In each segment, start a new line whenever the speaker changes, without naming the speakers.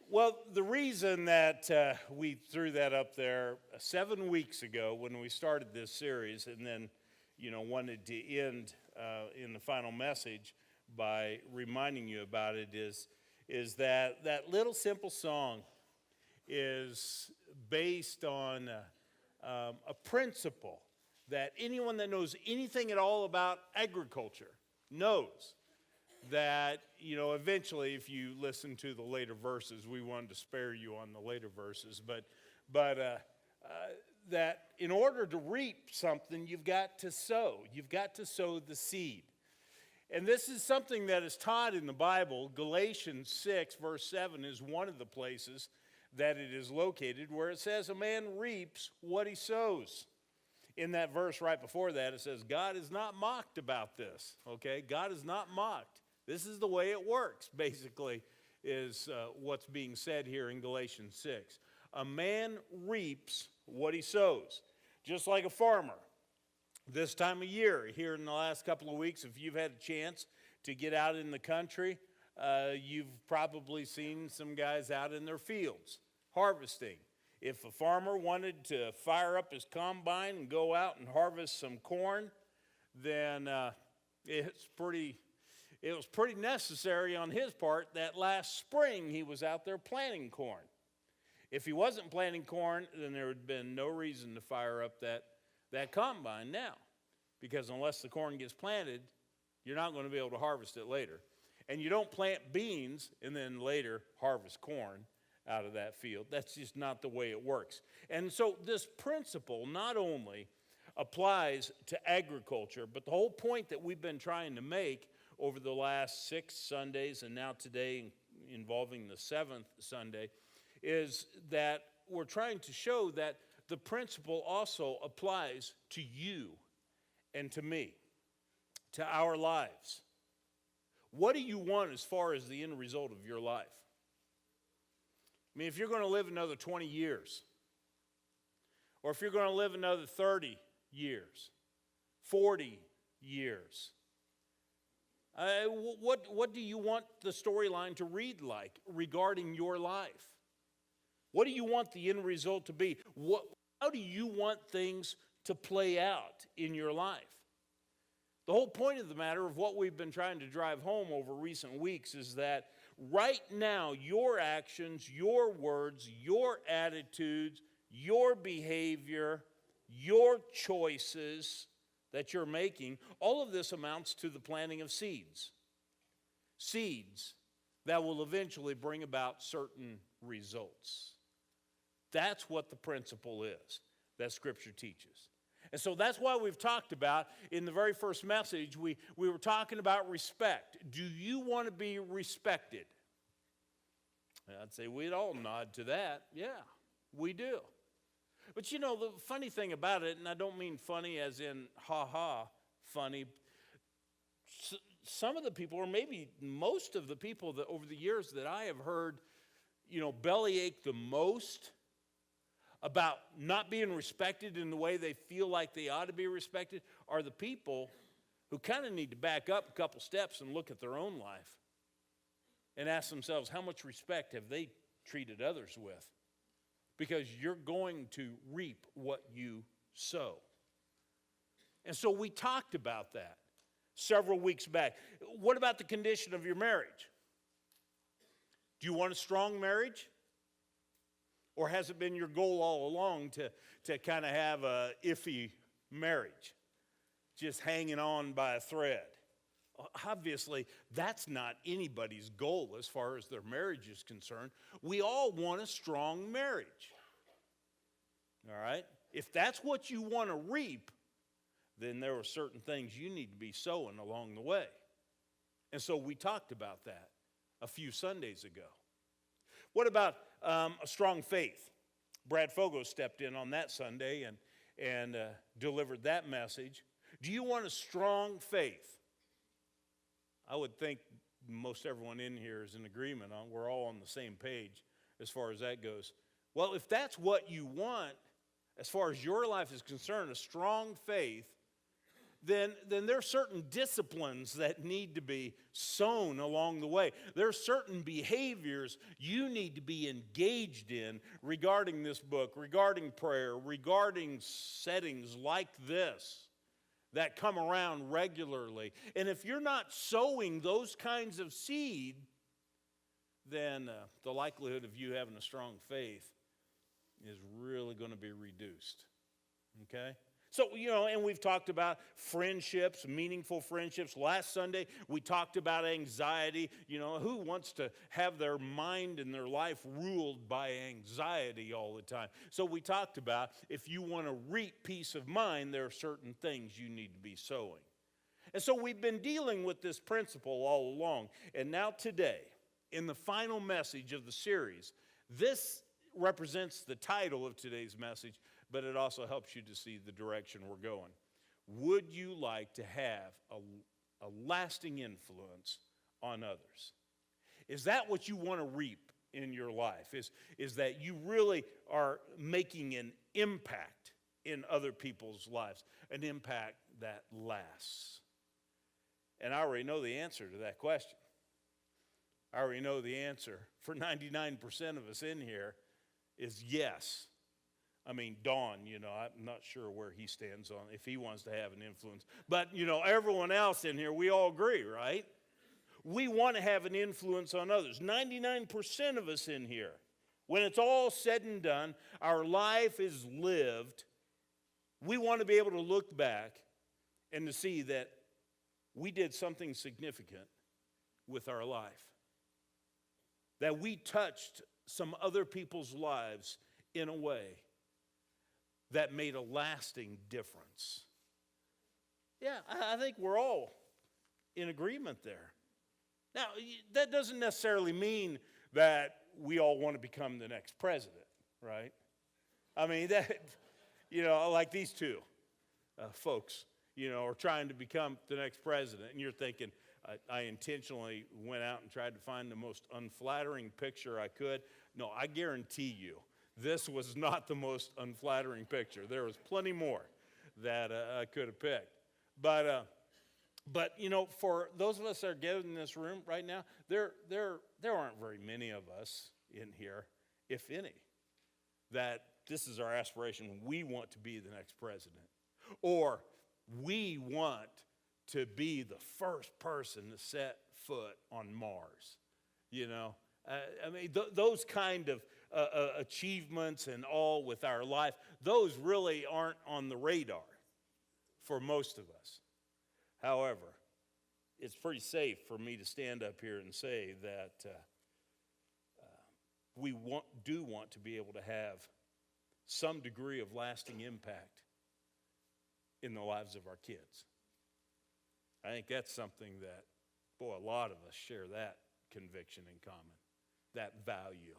Well, the reason that we threw that up there 7 weeks ago when we started this series, and then, wanted to end in the final message by reminding you about it, is that little simple song is based on a principle that anyone that knows anything at all about agriculture knows. That, eventually, if you listen to the later verses, we wanted to spare you on the later verses, but that in order to reap something, you've got to sow. You've got to sow the seed. And this is something that is taught in the Bible. Galatians 6, verse 7 is one of the places that it is located, where it says, a man reaps what he sows. In that verse right before that, it says, God is not mocked about this, okay? God is not mocked. This is the way it works, basically, is what's being said here in Galatians 6. A man reaps what he sows, just like a farmer. This time of year, here in the last couple of weeks, if you've had a chance to get out in the country, you've probably seen some guys out in their fields harvesting. If a farmer wanted to fire up his combine and go out and harvest some corn, then it was pretty necessary on his part that last spring he was out there planting corn. If he wasn't planting corn, then there would have been no reason to fire up that combine now, because unless the corn gets planted, you're not going to be able to harvest it later. And you don't plant beans and then later harvest corn out of that field. That's just not the way it works. And so this principle not only applies to agriculture, but the whole point that we've been trying to make over the last 6 Sundays and now today involving the 7th Sunday is that we're trying to show that the principle also applies to you and to me, to our lives. What do you want as far as the end result of your life? I mean, if you're going to live another 20 years, or if you're going to live another 30 years, 40 years, what do you want the storyline to read like regarding your life? What do you want the end result to be? How do you want things to play out in your life? The whole point of the matter of what we've been trying to drive home over recent weeks is that right now, your actions, your words, your attitudes, your behavior, your choices that you're making, all of this amounts to the planting of seeds. Seeds that will eventually bring about certain results. That's what the principle is that Scripture teaches. And so that's why we've talked about, in the very first message, we were talking about respect. Do you want to be respected? I'd say we'd all nod to that. Yeah, we do. But the funny thing about it, and I don't mean funny as in ha-ha funny, some of the people, or maybe most of the people that over the years that I have heard, bellyache the most about not being respected in the way they feel like they ought to be respected, are the people who kind of need to back up a couple steps and look at their own life and ask themselves, how much respect have they treated others with? Because you're going to reap what you sow. And so we talked about that several weeks back. What about the condition of your marriage? Do you want a strong marriage? Or has it been your goal all along to kind of have a iffy marriage, just hanging on by a thread? Obviously, that's not anybody's goal as far as their marriage is concerned. We all want a strong marriage. All right? If that's what you want to reap, then there are certain things you need to be sowing along the way. And so we talked about that a few Sundays ago. What about a strong faith? Brad Fogo stepped in on that Sunday and delivered that message. Do you want a strong faith? I would think most everyone in here is in agreement on, we're all on the same page as far as that goes. Well, if that's what you want, as far as your life is concerned, a strong faith, then there are certain disciplines that need to be sown along the way. There are certain behaviors you need to be engaged in regarding this book, regarding prayer, regarding settings like this that come around regularly. And if you're not sowing those kinds of seed, then the likelihood of you having a strong faith is really going to be reduced. Okay? So, and we've talked about friendships, meaningful friendships. Last Sunday, we talked about anxiety. Who wants to have their mind and their life ruled by anxiety all the time? So we talked about if you want to reap peace of mind, there are certain things you need to be sowing. And so we've been dealing with this principle all along. And now today, in the final message of the series, this represents the title of today's message, but it also helps you to see the direction we're going. Would you like to have a lasting influence on others? Is that what you want to reap in your life? Is that you really are making an impact in other people's lives, an impact that lasts? And I already know the answer to that question. I already know the answer for 99% of us in here is yes. I mean, Don, I'm not sure where he stands on if he wants to have an influence. But, everyone else in here, we all agree, right? We want to have an influence on others. 99% of us in here, when it's all said and done, our life is lived, we want to be able to look back and to see that we did something significant with our life. That we touched some other people's lives in a way that made a lasting difference. Yeah, I think we're all in agreement there. Now, that doesn't necessarily mean that we all want to become the next president, right? I mean, that, like these two folks, are trying to become the next president, and you're thinking, I intentionally went out and tried to find the most unflattering picture I could. No, I guarantee you, this was not the most unflattering picture. There was plenty more that I could have picked. But for those of us that are gathered in this room right now, there aren't very many of us in here, if any, that this is our aspiration. We want to be the next president. Or we want to be the first person to set foot on Mars. Those kind of achievements and all with our life, those really aren't on the radar for most of us. However, it's pretty safe for me to stand up here and say that we do want to be able to have some degree of lasting impact in the lives of our kids. I think that's something that, a lot of us share that conviction in common, that value.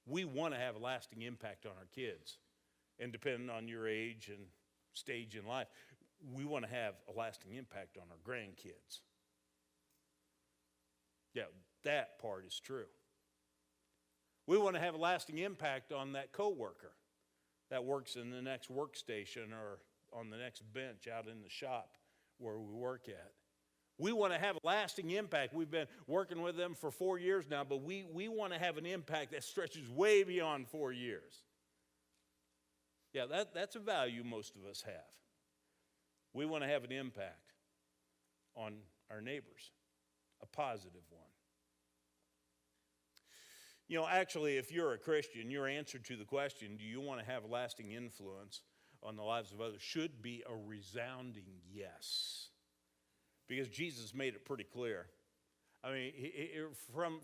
We want to have a lasting impact on our kids. And depending on your age and stage in life, we want to have a lasting impact on our grandkids. Yeah, that part is true. We want to have a lasting impact on that coworker that works in the next workstation or on the next bench out in the shop where we work at. We want to have a lasting impact. We've been working with them for 4 years now, but we want to have an impact that stretches way beyond 4 years. Yeah, that's a value most of us have. We want to have an impact on our neighbors, a positive one. Actually, if you're a Christian, your answer to the question, do you want to have a lasting influence on the lives of others, should be a resounding yes. Because Jesus made it pretty clear. I mean,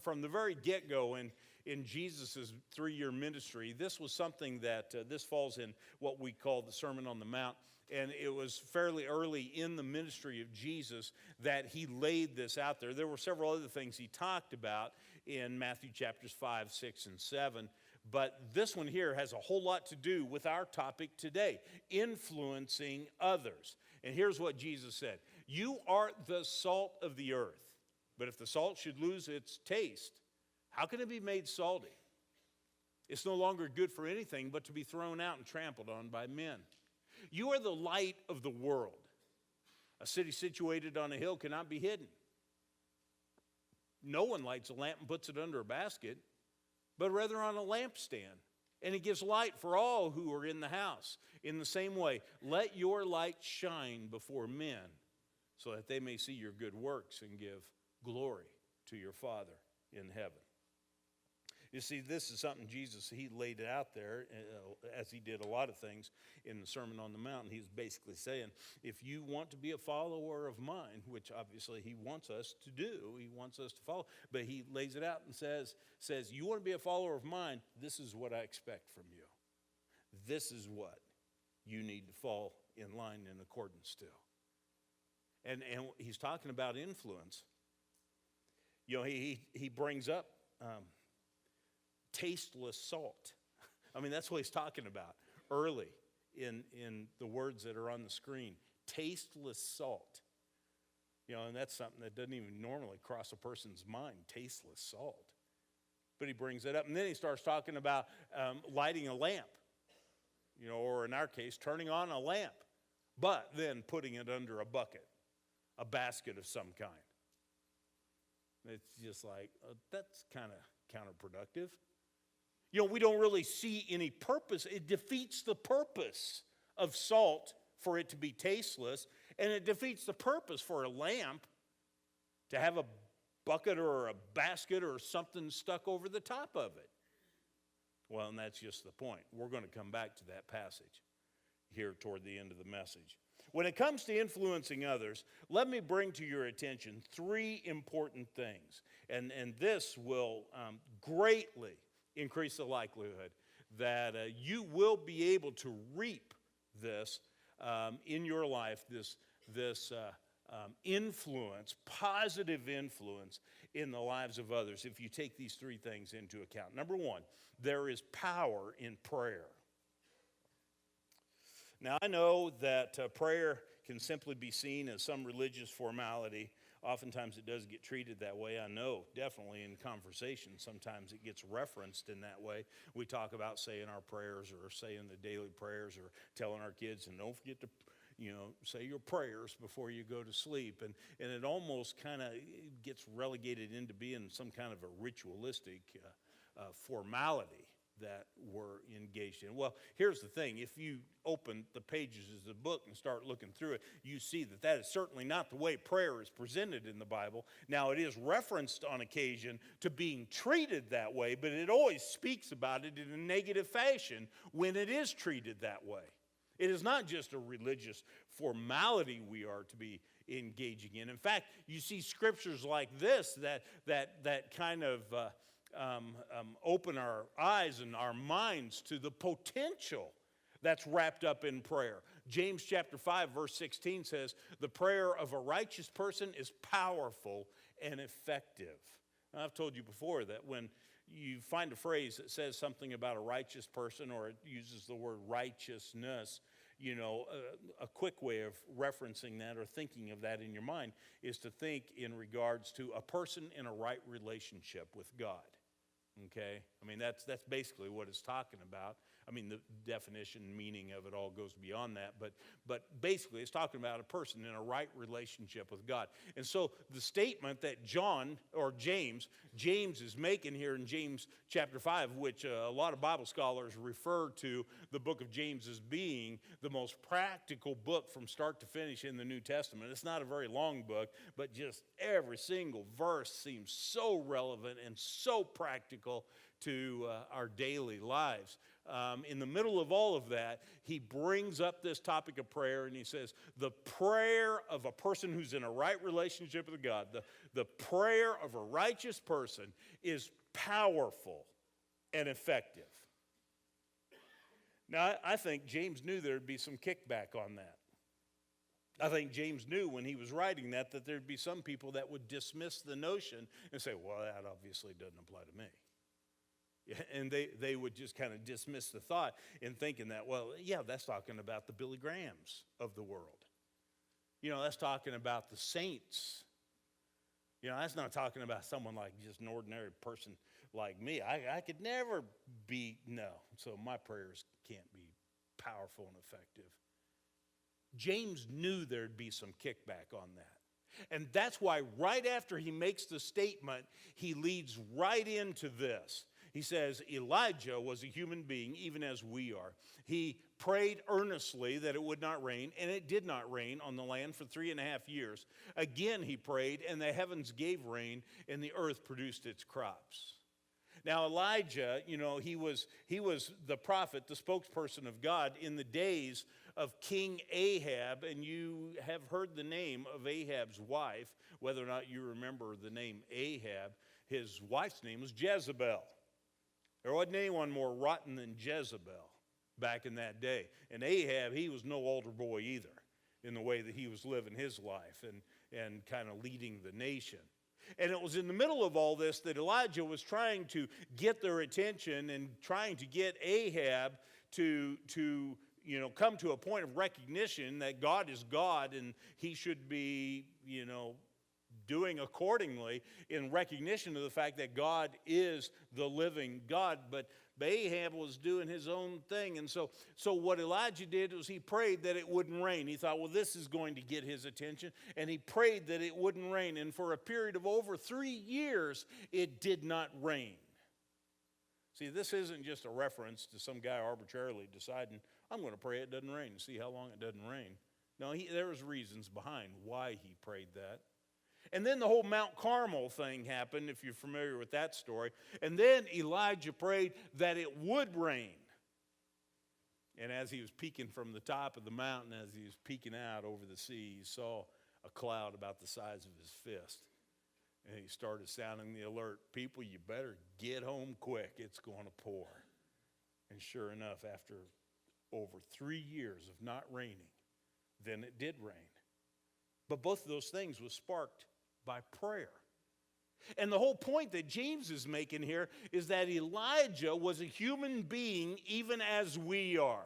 from the very get-go in Jesus' 3-year ministry, this was something that, this falls in what we call the Sermon on the Mount, and it was fairly early in the ministry of Jesus that he laid this out there. There were several other things he talked about in Matthew chapters 5, 6, and 7, but this one here has a whole lot to do with our topic today, influencing others. And here's what Jesus said. You are the salt of the earth, but if the salt should lose its taste, how can it be made salty? It's no longer good for anything but to be thrown out and trampled on by men. You are the light of the world. A city situated on a hill cannot be hidden. No one lights a lamp and puts it under a basket, but rather on a lampstand. And it gives light for all who are in the house. In the same way, let your light shine before men, so that they may see your good works and give glory to your Father in heaven. You see, this is something Jesus, he laid it out there, as he did a lot of things in the Sermon on the Mount. He's basically saying, if you want to be a follower of mine, which obviously he wants us to do, he wants us to follow, but he lays it out and says, you want to be a follower of mine, this is what I expect from you. This is what you need to fall in line in accordance to. And he's talking about influence. You know, he brings up tasteless salt. I mean, that's what he's talking about early in the words that are on the screen. Tasteless salt. You know, and that's something that doesn't even normally cross a person's mind, tasteless salt. But he brings it up. And then he starts talking about lighting a lamp. You know, or in our case, turning on a lamp, but then putting it under a bucket, a basket of some kind. It's just like, that's kind of counterproductive. You know, we don't really see any purpose. It defeats the purpose of salt for it to be tasteless, and it defeats the purpose for a lamp to have a bucket or a basket or something stuck over the top of it. Well, and that's just the point. We're going to come back to that passage here toward the end of the message. When it comes to influencing others, let me bring to your attention three important things. And this will greatly increase the likelihood that you will be able to reap this in your life, this influence, positive influence in the lives of others if you take these three things into account. Number one, there is power in prayer. Now, I know that prayer can simply be seen as some religious formality. Oftentimes it does get treated that way. I know, definitely in conversation, sometimes it gets referenced in that way. We talk about saying our prayers or saying the daily prayers or telling our kids, and don't forget to, say your prayers before you go to sleep. And it almost kind of gets relegated into being some kind of a ritualistic formality that we're engaged in. Well, here's the thing. If you open the pages of the book and start looking through it, you see that that is certainly not the way prayer is presented in the Bible. Now, it is referenced on occasion to being treated that way, but it always speaks about it in a negative fashion when it is treated that way. It is not just a religious formality we are to be engaging in. In fact, you see scriptures like this that kind of open our eyes and our minds to the potential that's wrapped up in prayer. James chapter 5 verse 16 says, the prayer of a righteous person is powerful and effective. Now, I've told you before that when you find a phrase that says something about a righteous person or it uses the word righteousness, a quick way of referencing that or thinking of that in your mind is to think in regards to a person in a right relationship with God. Okay? I mean, that's basically what it's talking about. I mean, the definition and meaning of it all goes beyond that. But basically, it's talking about a person in a right relationship with God. And so the statement that James is making here in James chapter 5, which a lot of Bible scholars refer to the book of James as being the most practical book from start to finish in the New Testament. It's not a very long book, but just every single verse seems so relevant and so practical to our daily lives. In the middle of all of that, he brings up this topic of prayer, and he says, the prayer of a person who's in a right relationship with God, the prayer of a righteous person is powerful and effective. Now, I think James knew there'd be some kickback on that. I think James knew when he was writing that there'd be some people that would dismiss the notion and say, well, that obviously doesn't apply to me. And they would just kind of dismiss the thought in thinking that, well, yeah, that's talking about the Billy Grahams of the world. That's talking about the saints. That's not talking about someone like just an ordinary person like me. I could never be, no. So my prayers can't be powerful and effective. James knew there'd be some kickback on that. And that's why right after he makes the statement, he leads right into this. He says, Elijah was a human being, even as we are. He prayed earnestly that it would not rain, and it did not rain on the land for 3.5 years. Again he prayed, and the heavens gave rain, and the earth produced its crops. Now Elijah, he was the prophet, the spokesperson of God in the days of King Ahab, and you have heard the name of Ahab's wife, whether or not you remember the name Ahab. His wife's name was Jezebel. There wasn't anyone more rotten than Jezebel back in that day. And Ahab, he was no altar boy either in the way that he was living his life and kind of leading the nation. And it was in the middle of all this that Elijah was trying to get their attention and trying to get Ahab to come to a point of recognition that God is God and he should be, doing accordingly in recognition of the fact that God is the living God. But Ahab was doing his own thing. And so what Elijah did was he prayed that it wouldn't rain. He thought, well, this is going to get his attention. And he prayed that it wouldn't rain. And for a period of over 3 years, it did not rain. See, this isn't just a reference to some guy arbitrarily deciding, I'm going to pray it doesn't rain and see how long it doesn't rain. No, there was reasons behind why he prayed that. And then the whole Mount Carmel thing happened, if you're familiar with that story. And then Elijah prayed that it would rain. And as he was peeking from the top of the mountain, as he was peeking out over the sea, he saw a cloud about the size of his fist. And he started sounding the alert, people, you better get home quick. It's going to pour. And sure enough, after over 3 years of not raining, then it did rain. But both of those things was sparked by prayer. And the whole point that James is making here is that Elijah was a human being even as we are.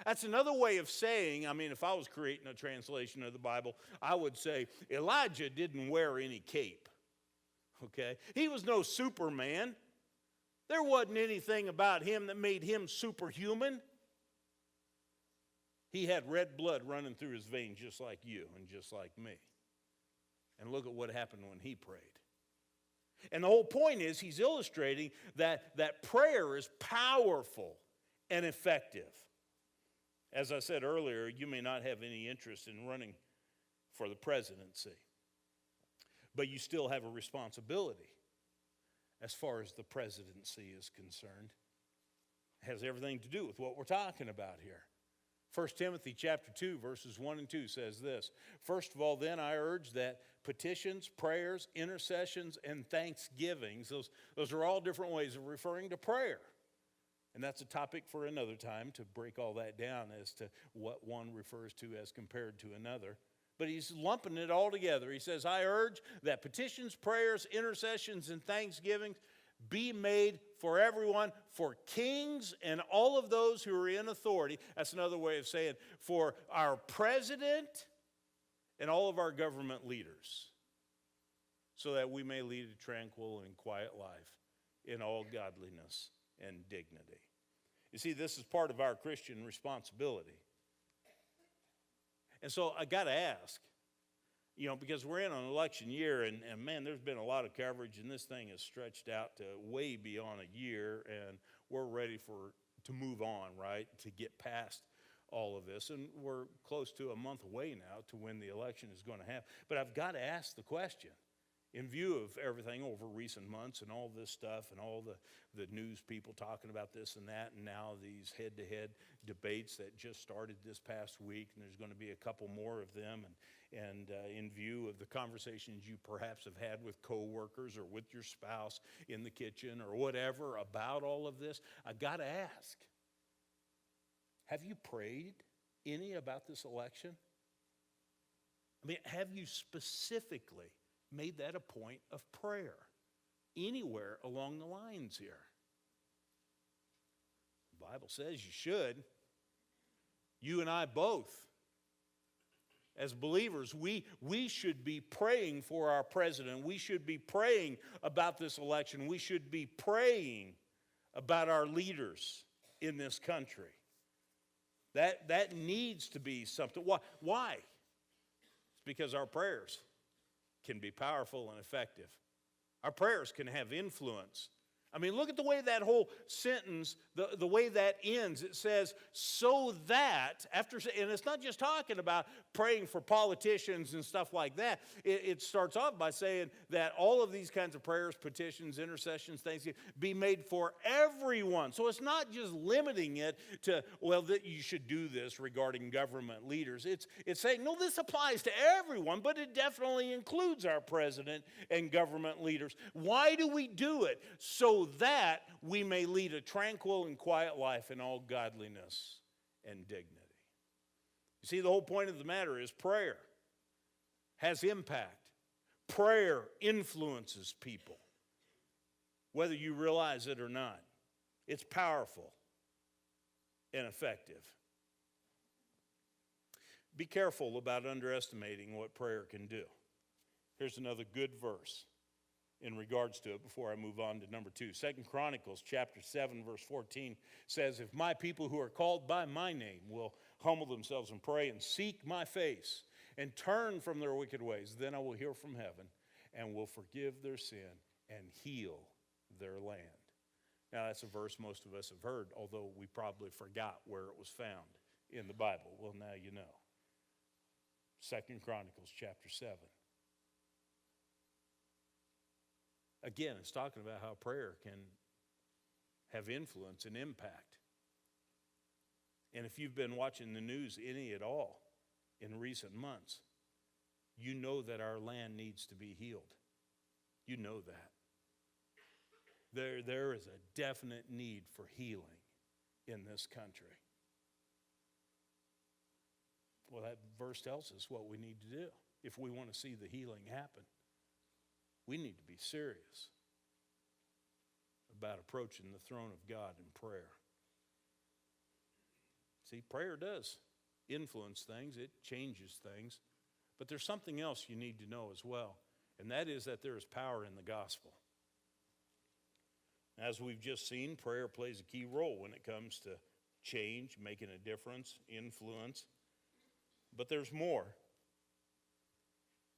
That's another way of saying, if I was creating a translation of the Bible, I would say Elijah didn't wear any cape. Okay? He was no Superman. There wasn't anything about him that made him superhuman. He had red blood running through his veins just like you and just like me. And look at what happened when he prayed. And the whole point is he's illustrating that prayer is powerful and effective. As I said earlier, you may not have any interest in running for the presidency, but you still have a responsibility as far as the presidency is concerned. It has everything to do with what we're talking about here. 1 Timothy chapter 2, verses 1 and 2 says this, first of all, then I urge that petitions, prayers, intercessions, and thanksgivings, those are all different ways of referring to prayer. And that's a topic for another time to break all that down as to what one refers to as compared to another. But he's lumping it all together. He says, I urge that petitions, prayers, intercessions, and thanksgivings be made for everyone, for kings and all of those who are in authority. That's another way of saying for our president and all of our government leaders, so that we may lead a tranquil and quiet life in all godliness and dignity. You see, this is part of our Christian responsibility. And so I got to ask, because we're in an election year, and man, there's been a lot of coverage, and this thing is stretched out to way beyond a year, and we're ready to move on, right, to get past all of this. And we're close to a month away now to when the election is going to happen. But I've got to ask the question, in view of everything over recent months and all this stuff and all the news people talking about this and that, and now these head-to-head debates that just started this past week, and there's going to be a couple more of them, and in view of the conversations you perhaps have had with coworkers or with your spouse in the kitchen or whatever about all of this, I got to ask, have you prayed any about this election? Have you specifically made that a point of prayer anywhere along the lines here? The Bible says you should. You and I both. As believers, we should be praying for our president. We should be praying about this election. We should be praying about our leaders in this country. That needs to be something. Why? It's because our prayers can be powerful and effective. Our prayers can have influence. I mean, look at the way that whole sentence, the way that ends. It says, so that, and it's not just talking about praying for politicians and stuff like that. It starts off by saying that all of these kinds of prayers, petitions, intercessions, things be made for everyone. So it's not just limiting it to, well, that you should do this regarding government leaders. It's saying, no, this applies to everyone, but it definitely includes our president and government leaders. Why do we do it? So that we may lead a tranquil and quiet life in all godliness and dignity. You see, the whole point of the matter is prayer has impact. Prayer influences people, whether you realize it or not. It's powerful and effective. Be careful about underestimating what prayer can do. Here's another good verse in regards to it before I move on to number 2. 2 Chronicles chapter 7 verse 14 says, if my people who are called by my name will humble themselves and pray and seek my face and turn from their wicked ways, then I will hear from heaven and will forgive their sin and heal their land. Now that's a verse most of us have heard, although we probably forgot where it was found in the Bible. Well, now you know. 2 Chronicles chapter 7. Again, it's talking about how prayer can have influence and impact. And if you've been watching the news any at all in recent months, you know that our land needs to be healed. You know that. There is a definite need for healing in this country. Well, that verse tells us what we need to do if we want to see the healing happen. We need to be serious about approaching the throne of God in prayer. See, prayer does influence things. It changes things. But there's something else you need to know as well, and that is that there is power in the gospel. As we've just seen, prayer plays a key role when it comes to change, making a difference, influence. But there's more.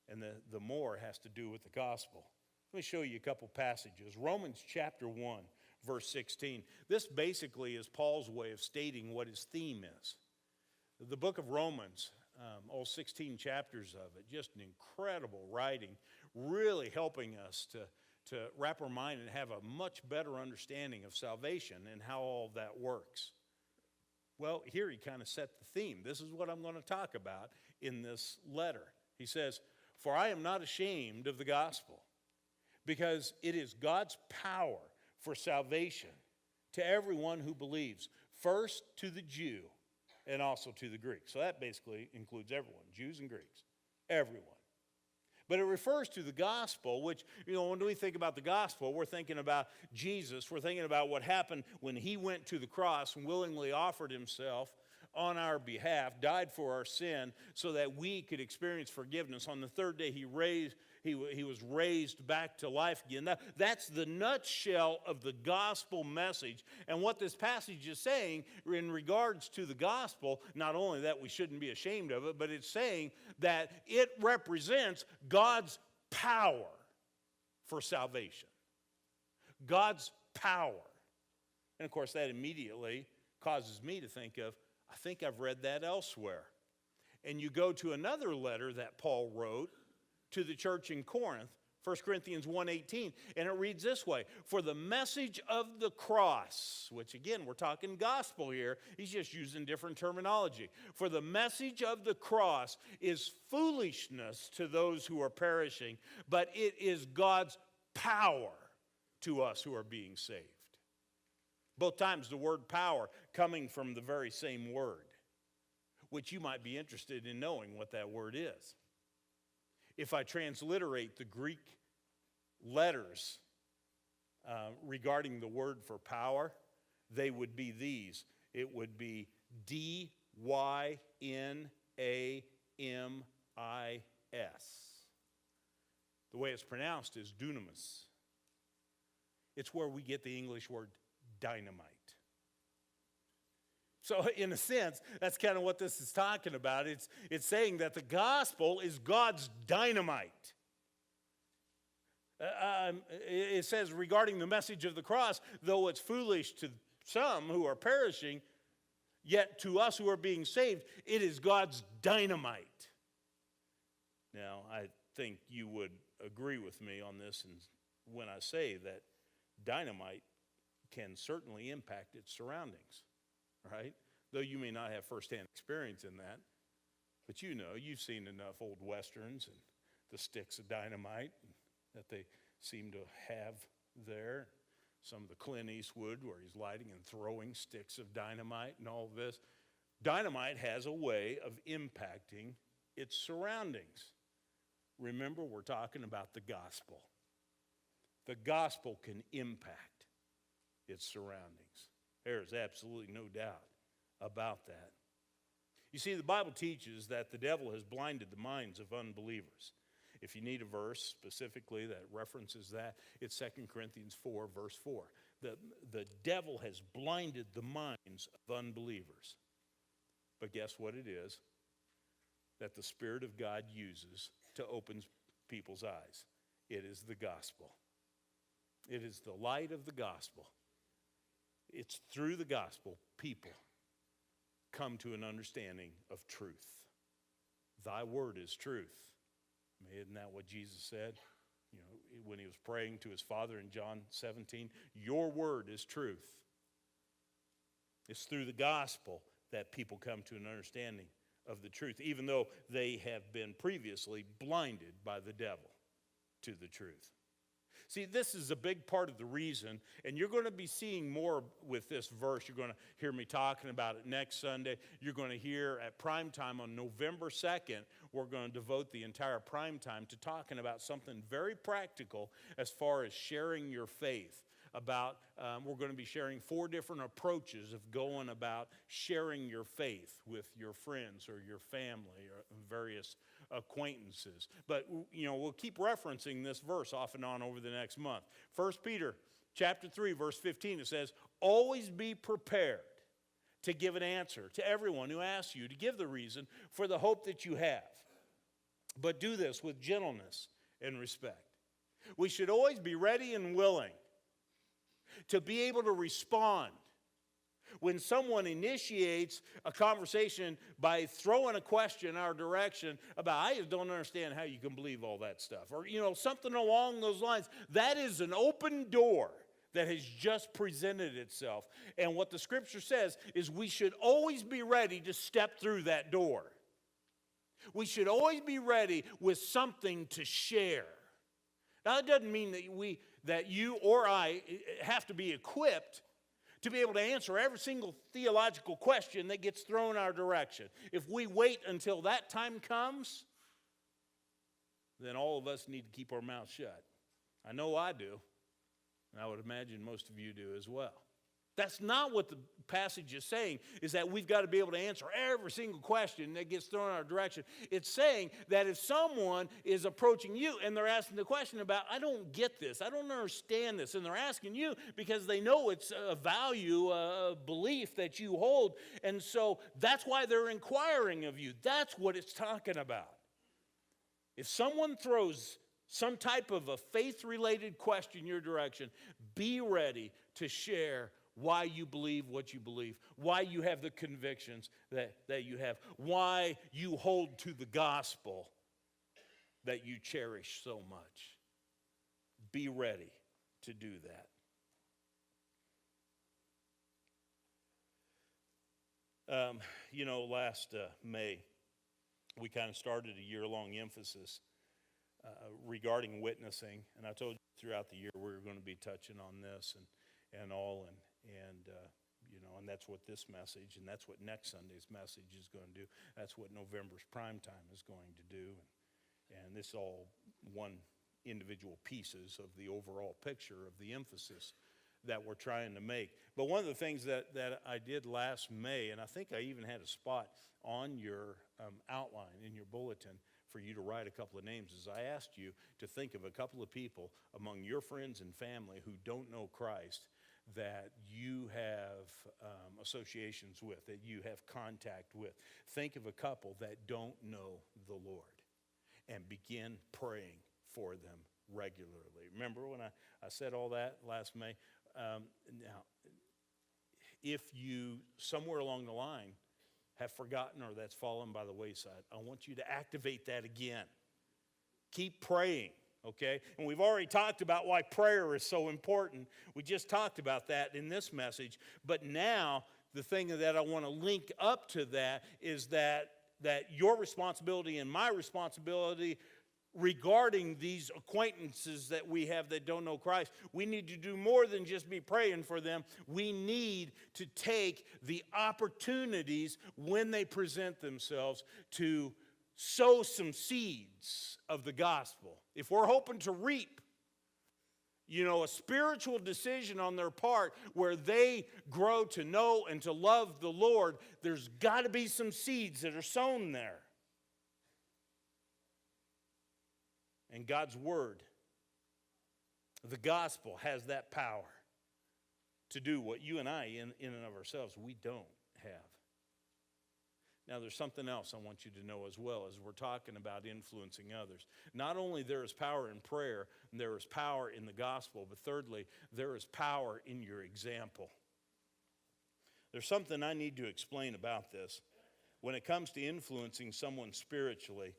And the more has to do with the gospel. Let me show you a couple passages. Romans chapter 1, verse 16. This basically is Paul's way of stating what his theme is. The book of Romans, all 16 chapters of it, just an incredible writing, really helping us to wrap our mind and have a much better understanding of salvation and how all that works. Well, here he kind of set the theme. This is what I'm going to talk about in this letter. He says, for I am not ashamed of the gospel, because it is God's power for salvation to everyone who believes, first to the Jew and also to the Greek. So that basically includes everyone, Jews and Greeks, everyone. But it refers to the gospel, which, when we think about the gospel, we're thinking about Jesus. We're thinking about what happened when he went to the cross and willingly offered himself on our behalf, died for our sin so that we could experience forgiveness. On the third day, he was raised back to life again. That's the nutshell of the gospel message. And what this passage is saying in regards to the gospel, not only that we shouldn't be ashamed of it, but it's saying that it represents God's power for salvation. God's power. And of course, that immediately causes me to think of, I think I've read that elsewhere. And you go to another letter that Paul wrote to the church in Corinth, 1 Corinthians 1:18, and it reads this way, for the message of the cross, which again, we're talking gospel here, he's just using different terminology. For the message of the cross is foolishness to those who are perishing, but it is God's power to us who are being saved. Both times the word power coming from the very same word, which you might be interested in knowing what that word is. If I transliterate the Greek letters regarding the word for power, they would be these. It would be D-Y-N-A-M-I-S. The way it's pronounced is dunamis. It's where we get the English word dynamite. So in a sense, that's kind of what this is talking about. It's saying that the gospel is God's dynamite. It says regarding the message of the cross, though it's foolish to some who are perishing, yet to us who are being saved, it is God's dynamite. Now, I think you would agree with me on this and when I say that dynamite can certainly impact its surroundings, right? Though you may not have firsthand experience in that, but you've seen enough old westerns and the sticks of dynamite that they seem to have there. Some of the Clint Eastwood where he's lighting and throwing sticks of dynamite and all this. Dynamite has a way of impacting its surroundings. Remember, we're talking about the gospel. The gospel can impact its surroundings. There is absolutely no doubt about that. You see, the Bible teaches that the devil has blinded the minds of unbelievers. If you need a verse specifically that references that, it's 2 Corinthians 4, verse 4. The devil has blinded the minds of unbelievers. But guess what it is? That the Spirit of God uses to open people's eyes. It is the gospel. It is the light of the gospel. It's through the gospel people come to an understanding of truth. Thy word is truth. I mean, isn't that what Jesus said? When he was praying to his Father in John 17, your word is truth. It's through the gospel that people come to an understanding of the truth, even though they have been previously blinded by the devil to the truth. See, this is a big part of the reason, and you're going to be seeing more with this verse. You're going to hear me talking about it next Sunday. You're going to hear at prime time on November 2nd, we're going to devote the entire prime time to talking about something very practical as far as sharing your faith. We're going to be sharing 4 different approaches of going about sharing your faith with your friends or your family or various acquaintances. But, we'll keep referencing this verse off and on over the next month. 1 Peter chapter 3, verse 15, it says, always be prepared to give an answer to everyone who asks you to give the reason for the hope that you have. But do this with gentleness and respect. We should always be ready and willing to be able to respond when someone initiates a conversation by throwing a question in our direction about, I just don't understand how you can believe all that stuff. Or, something along those lines. That is an open door that has just presented itself. And what the scripture says is we should always be ready to step through that door. We should always be ready with something to share. Now, that doesn't mean that you or I have to be equipped to be able to answer every single theological question that gets thrown our direction. If we wait until that time comes, then all of us need to keep our mouths shut. I know I do, and I would imagine most of you do as well. That's not what the passage is saying, is that we've got to be able to answer every single question that gets thrown in our direction. It's saying that if someone is approaching you and they're asking the question about, I don't get this, I don't understand this, and they're asking you because they know it's a value, a belief that you hold, and so that's why they're inquiring of you. That's what it's talking about. If someone throws some type of a faith-related question in your direction, be ready to share why you believe what you believe, why you have the convictions that you have, why you hold to the gospel that you cherish so much. Be ready to do that. Last May, we kind of started a year-long emphasis regarding witnessing, and I told you throughout the year we were going to be touching on this and all, and that's what this message, and that's what next Sunday's message is going to do. That's what November's prime time is going to do, and this all one individual pieces of the overall picture of the emphasis that we're trying to make. But one of the things that I did last May, and I think I even had a spot on your outline in your bulletin for you to write a couple of names, is I asked you to think of a couple of people among your friends and family who don't know Christ that you have associations with, that you have contact with. Think of a couple that don't know the Lord and begin praying for them regularly. Remember when I said all that last May? Now, if you, somewhere along the line, have forgotten or that's fallen by the wayside, I want you to activate that again. Keep praying, okay? And we've already talked about why prayer is so important. We just talked about that in this message. But now, the thing that I want to link up to that is that your responsibility and my responsibility regarding these acquaintances that we have that don't know Christ, we need to do more than just be praying for them. We need to take the opportunities when they present themselves to sow some seeds of the gospel. If we're hoping to reap, a spiritual decision on their part where they grow to know and to love the Lord, there's got to be some seeds that are sown there. And God's word, the gospel, has that power to do what you and I, in and of ourselves, we don't have. Now, there's something else I want you to know as well as we're talking about influencing others. Not only there is power in prayer, and there is power in the gospel, but thirdly, there is power in your example. There's something I need to explain about this. When it comes to influencing someone spiritually,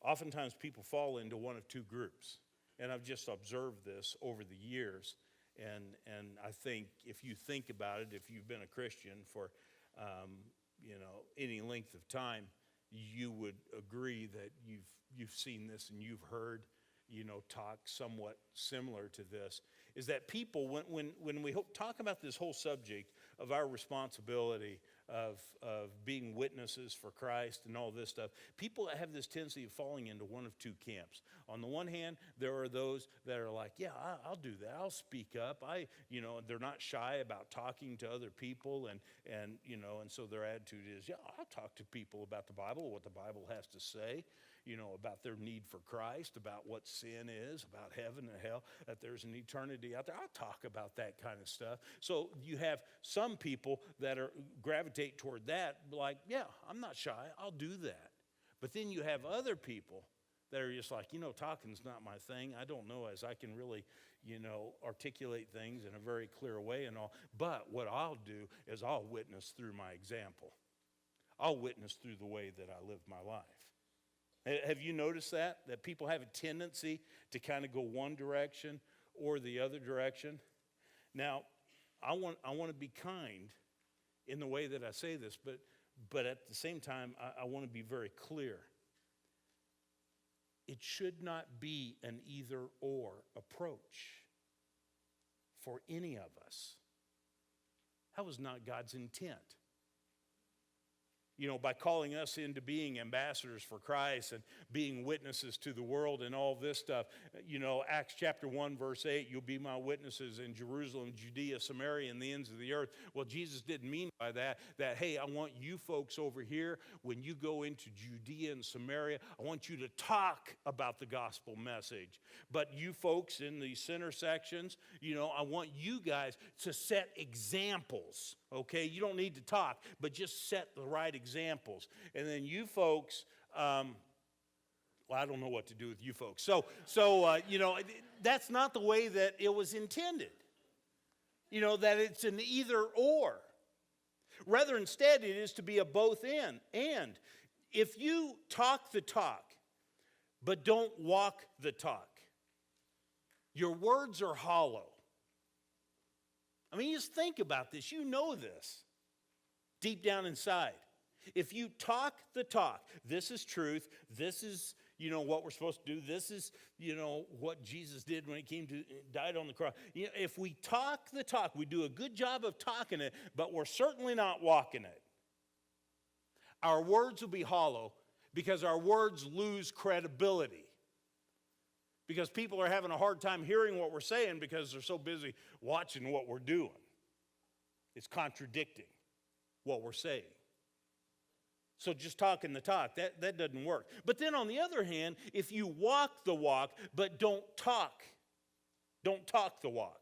oftentimes people fall into one of two groups. And I've just observed this over the years. And I think if you think about it, if you've been a Christian for any length of time, you would agree that you've seen this and you've heard talk somewhat similar to this, is that people, when we talk about this whole subject of our responsibility of being witnesses for Christ and all this stuff, people have this tendency of falling into one of two camps. On the one hand, there are those that are like, yeah, I'll do that. I'll speak up. They're not shy about talking to other people, and so their attitude is, yeah, I'll talk to people about the Bible, what the Bible has to say, about their need for Christ, about what sin is, about heaven and hell, that there's an eternity out there. I'll talk about that kind of stuff. So you have some people that gravitate toward that, like, yeah, I'm not shy, I'll do that. But then you have other people that are just like, talking's not my thing. I don't know as I can really, articulate things in a very clear way and all. But what I'll do is I'll witness through my example. I'll witness through the way that I live my life. Have you noticed that people have a tendency to kind of go one direction or the other direction? Now, I want to be kind in the way that I say this, but at the same time, I want to be very clear. It should not be an either-or approach for any of us. That was not God's intent. By calling us into being ambassadors for Christ and being witnesses to the world and all this stuff. Acts chapter 1, verse 8, you'll be my witnesses in Jerusalem, Judea, Samaria, and the ends of the earth. Well, Jesus didn't mean by that, hey, I want you folks over here, when you go into Judea and Samaria, I want you to talk about the gospel message. But you folks in the center sections, I want you guys to set examples. Okay, you don't need to talk, but just set the right examples. And then you folks, I don't know what to do with you folks. So that's not the way that it was intended. That it's an either or. Rather, instead, it is to be a both and. If you talk the talk, but don't walk the talk, your words are hollow. I mean, just think about this. You know this deep down inside. If you talk the talk, this is truth, this is, what we're supposed to do, this is, what Jesus did when he died on the cross. If we talk the talk, we do a good job of talking it, but we're certainly not walking it. Our words will be hollow because our words lose credibility. Because people are having a hard time hearing what we're saying because they're so busy watching what we're doing. It's contradicting what we're saying. So just talking the talk, that doesn't work. But then on the other hand, if you walk the walk but don't talk the walk.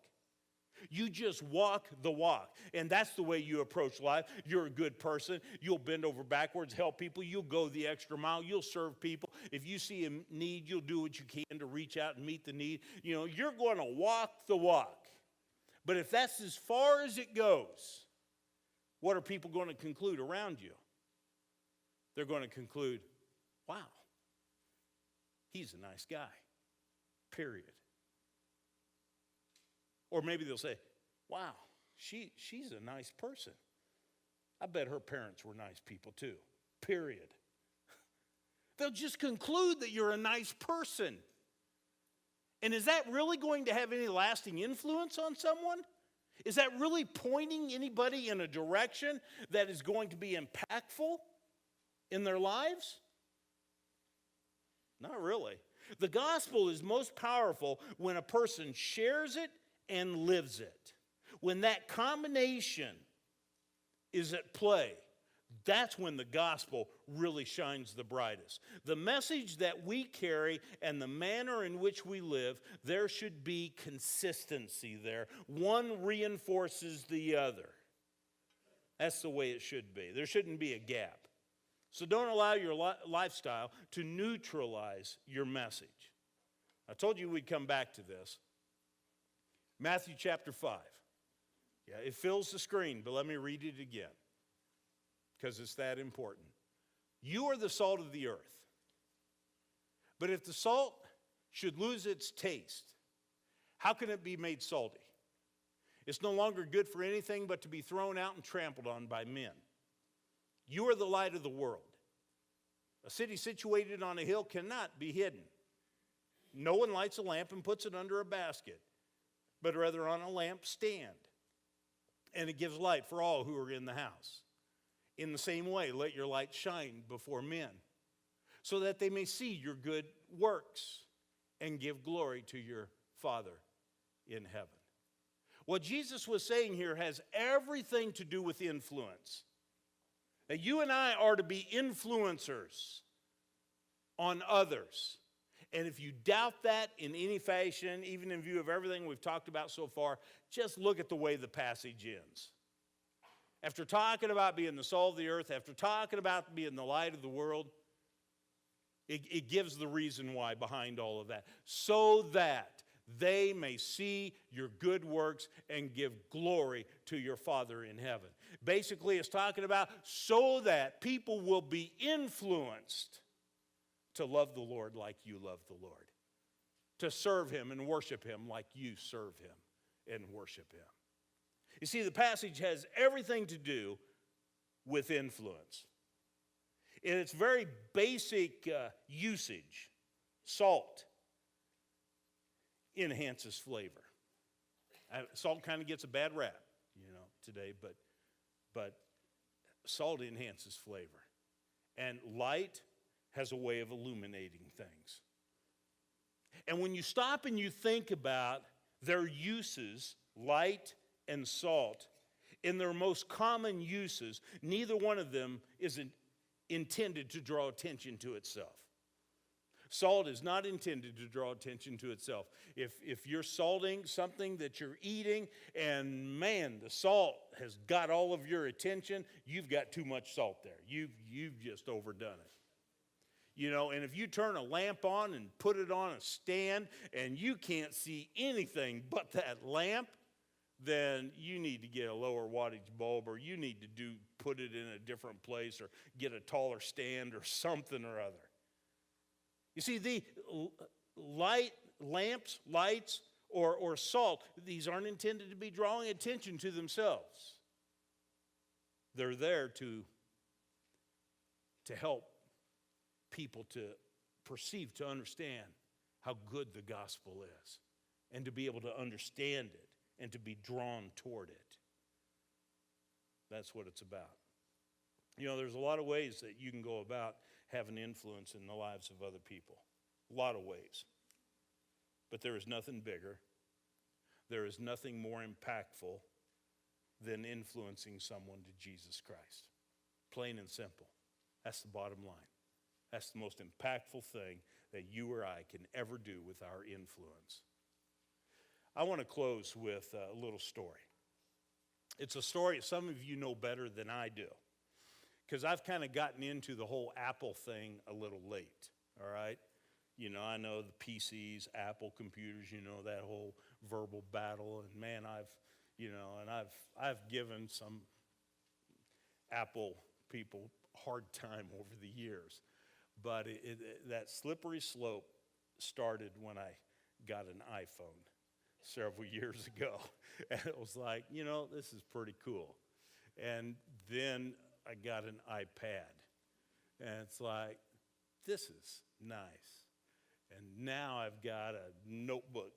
You just walk the walk. And that's the way you approach life. You're a good person. You'll bend over backwards, help people. You'll go the extra mile. You'll serve people. If you see a need, you'll do what you can to reach out and meet the need. You know, you're going to walk the walk. But if that's as far as it goes, what are people going to conclude around you? They're going to conclude, wow, he's a nice guy, period. Or maybe they'll say, wow, she's a nice person. I bet her parents were nice people too, period. They'll just conclude that you're a nice person. And is that really going to have any lasting influence on someone? Is that really pointing anybody in a direction that is going to be impactful in their lives? Not really. The gospel is most powerful when a person shares it and lives it. When that combination is at play, that's when the gospel really shines the brightest. The message that we carry and the manner in which we live, there should be consistency there. One reinforces the other. That's the way it should be. There shouldn't be a gap. So don't allow your lifestyle to neutralize your message. I told you we'd come back to this. Matthew chapter 5. Yeah, it fills the screen, but let me read it again because it's that important. You are the salt of the earth. But if the salt should lose its taste, how can it be made salty? It's no longer good for anything but to be thrown out and trampled on by men. You are the light of the world. A city situated on a hill cannot be hidden. No one lights a lamp and puts it under a basket, but rather on a lampstand, and it gives light for all who are in the house. In the same way, let your light shine before men, so that they may see your good works and give glory to your Father in heaven. What Jesus was saying here has everything to do with influence. That you and I are to be influencers on others. And if you doubt that in any fashion, even in view of everything we've talked about so far, just look at the way the passage ends. After talking about being the salt of the earth, after talking about being the light of the world, it gives the reason why behind all of that. So that they may see your good works and give glory to your Father in heaven. Basically, it's talking about so that people will be influenced to love the Lord like you love the Lord, to serve him and worship him like you serve him and worship him. You see, the passage has everything to do with influence. In its very basic usage, salt enhances flavor. Salt kind of gets a bad rap, today, but salt enhances flavor. And light has a way of illuminating things. And when you stop and you think about their uses, light and salt, in their most common uses, neither one of them is intended to draw attention to itself. Salt is not intended to draw attention to itself. If you're salting something that you're eating and man, the salt has got all of your attention, you've got too much salt there. You've just overdone it. And if you turn a lamp on and put it on a stand and you can't see anything but that lamp, then you need to get a lower wattage bulb, or you need to put it in a different place, or get a taller stand or something or other. You see, the lamps, lights, or salt, these aren't intended to be drawing attention to themselves. They're there to help people to perceive, to understand how good the gospel is, and to be able to understand it and to be drawn toward it. That's what it's about. There's a lot of ways that you can go about having influence in the lives of other people. A lot of ways. But there is nothing bigger. There is nothing more impactful than influencing someone to Jesus Christ. Plain and simple. That's the bottom line. That's the most impactful thing that you or I can ever do with our influence. I want to close with a little story. It's a story some of you know better than I do, because I've kind of gotten into the whole Apple thing a little late, all right? I know the PCs, Apple computers, that whole verbal battle, and man, I've given some Apple people hard time over the years. But that slippery slope started when I got an iPhone several years ago. And it was like, this is pretty cool. And then I got an iPad. And it's like, this is nice. And now I've got a notebook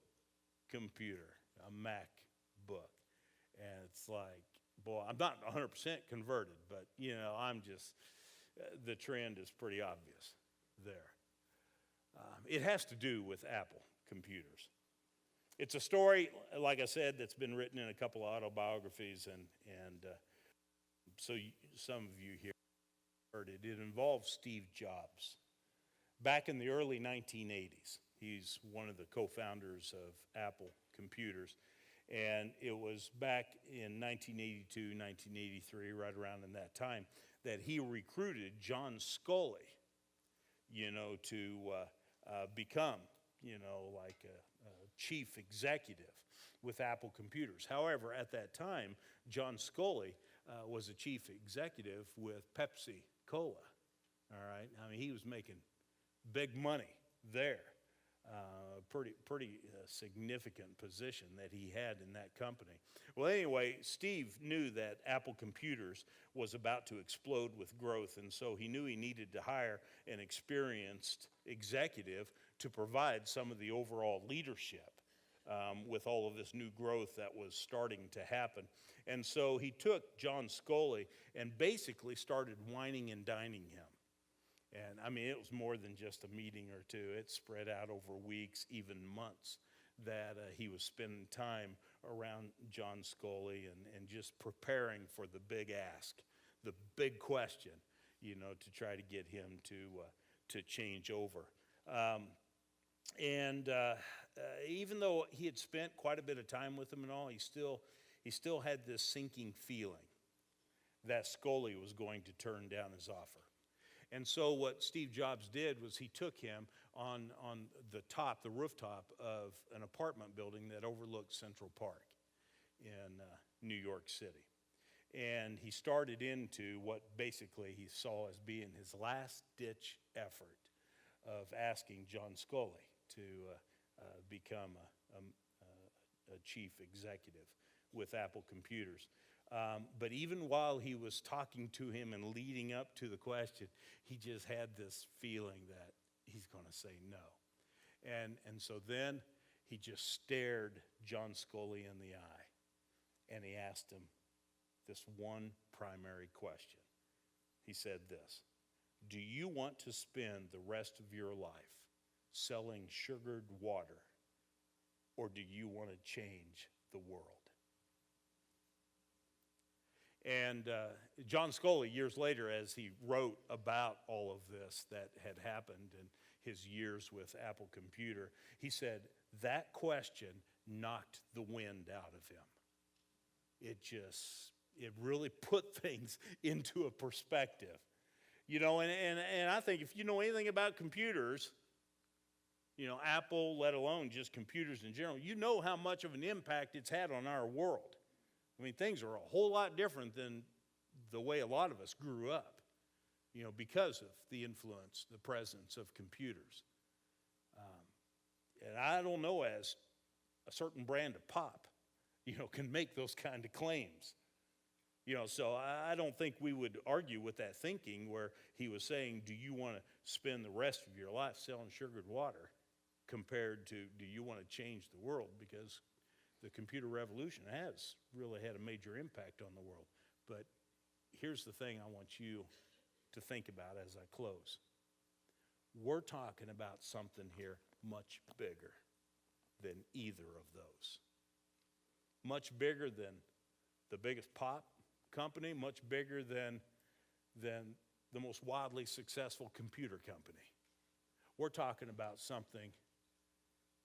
computer, a MacBook. And it's like, boy, I'm not 100% converted, but, I'm just, the trend is pretty obvious there. It has to do with Apple computers. It's a story, like I said, that's been written in a couple of autobiographies, and some of you here heard it. It involves Steve Jobs. Back in the early 1980s, he's one of the co-founders of Apple Computers, and it was back in 1982, 1983, right around in that time, that he recruited John Sculley, to become, like a chief executive with Apple Computers. However, at that time, John Sculley was a chief executive with Pepsi Cola. All right, I mean, he was making big money there. Pretty significant position that he had in that company. Well, anyway, Steve knew that Apple Computers was about to explode with growth, and so he knew he needed to hire an experienced executive to provide some of the overall leadership with all of this new growth that was starting to happen. And so he took John Sculley and basically started wining and dining him. And I mean, it was more than just a meeting or two. It spread out over weeks, even months, that he was spending time around John Sculley and just preparing for the big ask, the big question, to try to get him to change over. Even though he had spent quite a bit of time with him and all, he still had this sinking feeling that Sculley was going to turn down his offer. And so what Steve Jobs did was he took him on the rooftop of an apartment building that overlooked Central Park in New York City. And he started into what basically he saw as being his last-ditch effort of asking John Sculley to become a chief executive with Apple Computers. But even while he was talking to him and leading up to the question, he just had this feeling that he's going to say no. And so then he just stared John Sculley in the eye, and he asked him this one primary question. He said this: do you want to spend the rest of your life selling sugared water, or do you want to change the world? And John Sculley, years later, as he wrote about all of this that had happened in his years with Apple Computer, he said that question knocked the wind out of him. It really put things into a perspective. And I think if you know anything about computers, Apple, let alone just computers in general, you know how much of an impact it's had on our world. I mean, things are a whole lot different than the way a lot of us grew up, because of the influence, the presence of computers. And I don't know as a certain brand of pop, can make those kind of claims. So I don't think we would argue with that thinking where he was saying, do you want to spend the rest of your life selling sugared water compared to do you want to change the world? Because the computer revolution has really had a major impact on the world. But here's the thing I want you to think about as I close. We're talking about something here much bigger than either of those. Much bigger than the biggest pop company, much bigger than the most wildly successful computer company. We're talking about something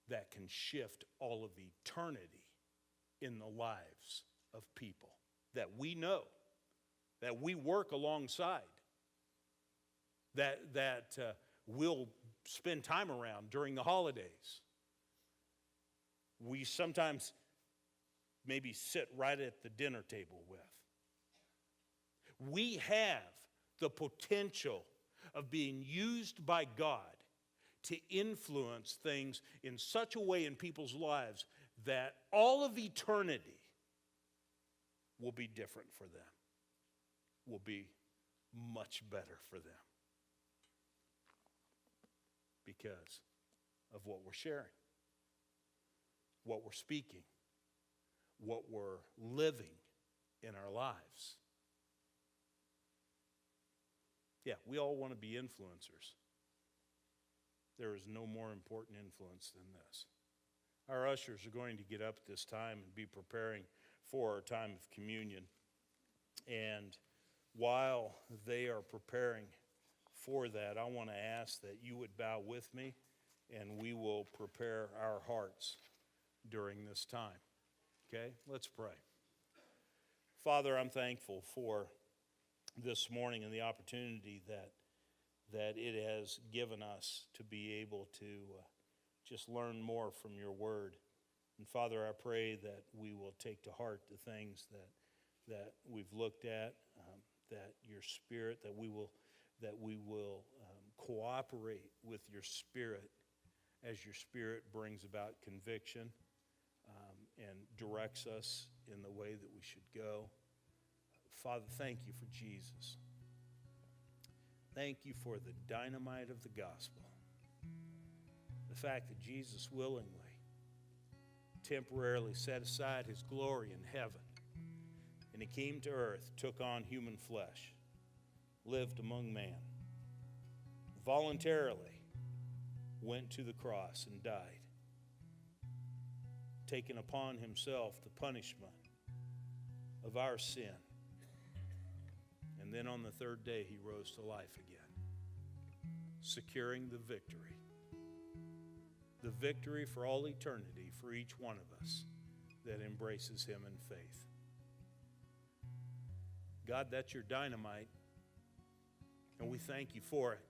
that can shift all of eternity in the lives of people that we know, that we work alongside, that we'll spend time around during the holidays. We sometimes maybe sit right at the dinner table with. We have the potential of being used by God to influence things in such a way in people's lives that all of eternity will be different for them, will be much better for them because of what we're sharing, what we're speaking, what we're living in our lives. Yeah, we all want to be influencers. There is no more important influence than this. Our ushers are going to get up at this time and be preparing for our time of communion. And while they are preparing for that, I want to ask that you would bow with me and we will prepare our hearts during this time. Okay, let's pray. Father, I'm thankful for this morning and the opportunity that it has given us to be able to just learn more from your word. And Father, I pray that we will take to heart the things that we've looked at, that your Spirit, that we will cooperate with your Spirit as your Spirit brings about conviction and directs us in the way that we should go. Father, thank you for Jesus. Thank you for the dynamite of the gospel. The fact that Jesus willingly, temporarily set aside his glory in heaven, and he came to earth, took on human flesh, lived among man, voluntarily went to the cross and died, taking upon himself the punishment of our sin. And then on the third day, he rose to life again, securing the victory. The victory for all eternity for each one of us that embraces him in faith. God, that's your dynamite, and we thank you for it.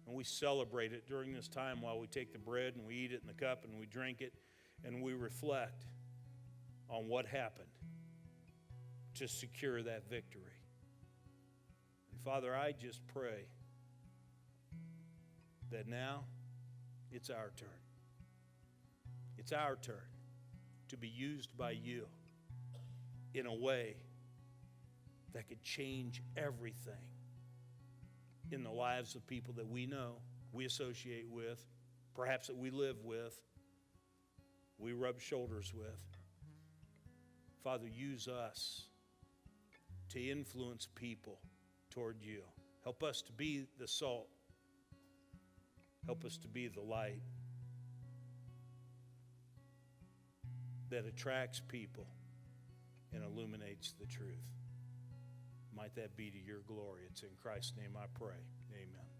And we celebrate it during this time while we take the bread and we eat it in the cup and we drink it and we reflect on what happened to secure that victory. And Father, I just pray that now it's our turn. It's our turn to be used by you in a way that could change everything in the lives of people that we know, we associate with, perhaps that we live with, we rub shoulders with. Father, use us to influence people toward you. Help us to be the salt. Help us to be the light that attracts people and illuminates the truth. Might that be to your glory. It's in Christ's name I pray. Amen.